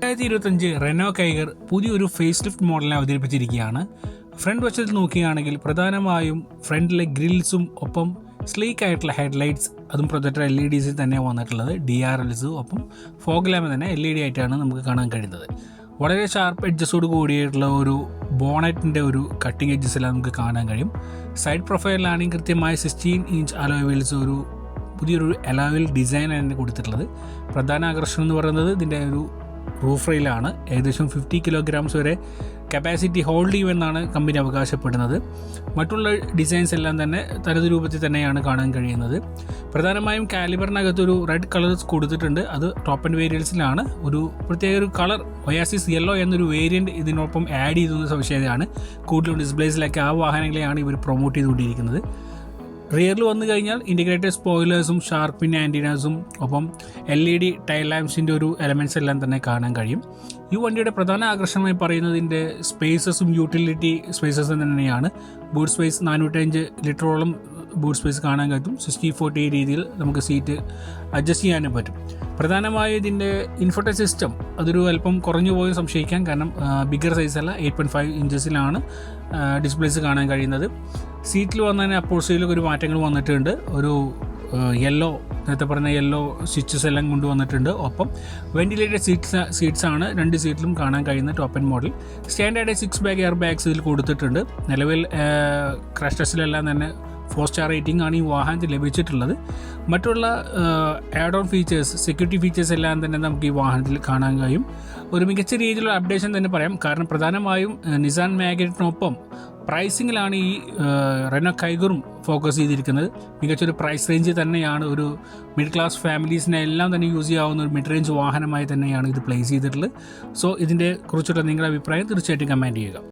2025 Renault Kiger പുതിയൊരു face lift മോഡലിനെ അവതരിപ്പിച്ചിരിക്കുകയാണ്. Front വശത്ത് നോക്കുകയാണെങ്കിൽ പ്രധാനമായും ഫ്രണ്ടിലെ ഗ്രിൽസും ഒപ്പം സ്ലീക്ക് ആയിട്ടുള്ള ഹെഡ്ലൈറ്റ്സ്, അതും പ്രൊജക്ടർ LEDs തന്നെ വന്നിട്ടുള്ളത്. DRLs ഒപ്പം ഫോഗ് ലാമ്പ് തന്നെ LED ആയിട്ടാണ് നമുക്ക് കാണാൻ കഴിയുന്നത്. വളരെ ഷാർപ്പ് എഡ്ജസോട് കൂടിയിട്ടുള്ള ഒരു ബോണറ്റിൻ്റെ ഒരു കട്ടിങ് എഡ്ജസ് എല്ലാം നമുക്ക് കാണാൻ കഴിയും. സൈഡ് പ്രൊഫൈലിലാണെങ്കിൽ കൃത്യമായ 16 ഇഞ്ച് അലോയ് വീൽസ്, ഒരു പുതിയൊരു അലോയ് ഡിസൈൻ ആണ് കൊടുത്തിട്ടുള്ളത്. പ്രധാന ആകർഷണം എന്ന് പറയുന്നത് ഇതിൻ്റെ ഒരു റൂഫ് റെയിലാണ്. ഏകദേശം 50 kilograms വരെ കപ്പാസിറ്റി ഹോൾഡ് ചെയ്യുമെന്നാണ് കമ്പനി അവകാശപ്പെടുന്നത്. മറ്റുള്ള ഡിസൈൻസ് എല്ലാം തന്നെ തനത് രൂപത്തിൽ തന്നെയാണ് കാണാൻ കഴിയുന്നത്. പ്രധാനമായും കാലിബറിനകത്തൊരു റെഡ് കളർ കൊടുത്തിട്ടുണ്ട്. അത് ടോപ്പ് ആൻഡ് വേരിയൻസിലാണ്. ഒരു പ്രത്യേക ഒരു കളർ ഒയാസിസ് യെല്ലോ എന്നൊരു വേരിയൻറ്റ് ഇതിനൊപ്പം ആഡ് ചെയ്തെന്ന സവിശേഷതയാണ്. കൂടുതലും ഡിസ്പ്ലേസിലൊക്കെ ആ വാഹനങ്ങളെയാണ് ഇവർ പ്രൊമോട്ട് ചെയ്തുകൊണ്ടിരിക്കുന്നത്. റിയറിൽ വന്നു കഴിഞ്ഞാൽ ഇൻറ്റിഗ്രേറ്റഡ് സ്പോയിലേഴ്സും ഷാർക്ക് പിൻ ആൻറ്റിനാസും ഒപ്പം LED ടൈൽ ലാംപ്സിൻ്റെ ഒരു എലമെൻറ്റ്സ് എല്ലാം തന്നെ കാണാൻ കഴിയും. ഈ വണ്ടിയുടെ പ്രധാന ആകർഷണമായി പറയുന്നതിൻ്റെ സ്പേസസും യൂട്ടിലിറ്റി സ്പേസസും തന്നെയാണ്. ബൂട്ട് സ്പേസ് 405 ലിറ്ററോളം ബൂട്ട് സ്പേസ് കാണാൻ കഴിയും. 60-40 രീതിയിൽ നമുക്ക് സീറ്റ് അഡ്ജസ്റ്റ് ചെയ്യാനും പറ്റും. പ്രധാനമായും ഇതിൻ്റെ ഇൻഫോടൈൻ സിസ്റ്റം അതൊരു അല്പം കുറഞ്ഞു പോയി സംശയിക്കാം. കാരണം ബിഗർ സൈസല്ല, 8.5 ഇഞ്ചസിലാണ് ഡിസ്പ്ലേസ് കാണാൻ കഴിയുന്നത്. സീറ്റിൽ വന്നതിന് അപ്പോഴ്സിലൊക്കെ ഒരു മാറ്റങ്ങൾ വന്നിട്ടുണ്ട്. ഒരു നേരത്തെ പറഞ്ഞ യെല്ലോ സ്റ്റിച്ചസ് എല്ലാം കൊണ്ടുവന്നിട്ടുണ്ട്. ഒപ്പം വെന്റിലേറ്റഡ് സീറ്റ്സ് ആണ് 2 സീറ്റിലും കാണാൻ കഴിയുന്ന top end model. Standard 6 bag air bags ഇതിൽ കൊടുത്തിട്ടുണ്ട്. നിലവിൽ ക്രാഷ് ടെസ്റ്റിലെല്ലാം തന്നെ 4 സ്റ്റാർ റേറ്റിംഗ് ആണ് ഈ വാഹനത്തിൽ ലഭിച്ചിട്ടുള്ളത്. മറ്റുള്ള add on features, security features എല്ലാം തന്നെ നമുക്ക് ഈ വാഹനത്തിൽ കാണാൻ കഴിയും. ഒരു മികച്ച രീതിയിലുള്ള അപ്ഡേഷൻ തന്നെ പറയാം. കാരണം പ്രധാനമായും നിസാൻ മാഗ്നറ്റിനൊപ്പം പ്രൈസിങ്ങിലാണ് ഈ റെനോ കൈഗറും ഫോക്കസ് ചെയ്തിരിക്കുന്നത്. മികച്ചൊരു പ്രൈസ് റേഞ്ച് തന്നെയാണ്. ഒരു മിഡിൽ ക്ലാസ് ഫാമിലീസിനെ എല്ലാം തന്നെ യൂസ് ചെയ്യാവുന്ന ഒരു മിഡ് റേഞ്ച് വാഹനമായി തന്നെയാണ് ഇത് പ്ലേസ് ചെയ്തിട്ടുള്ളത്. സോ ഇതിൻ്റെ കുറിച്ചുള്ള നിങ്ങളുടെ അഭിപ്രായം തീർച്ചയായിട്ടും കമൻറ്റ് ചെയ്യുക.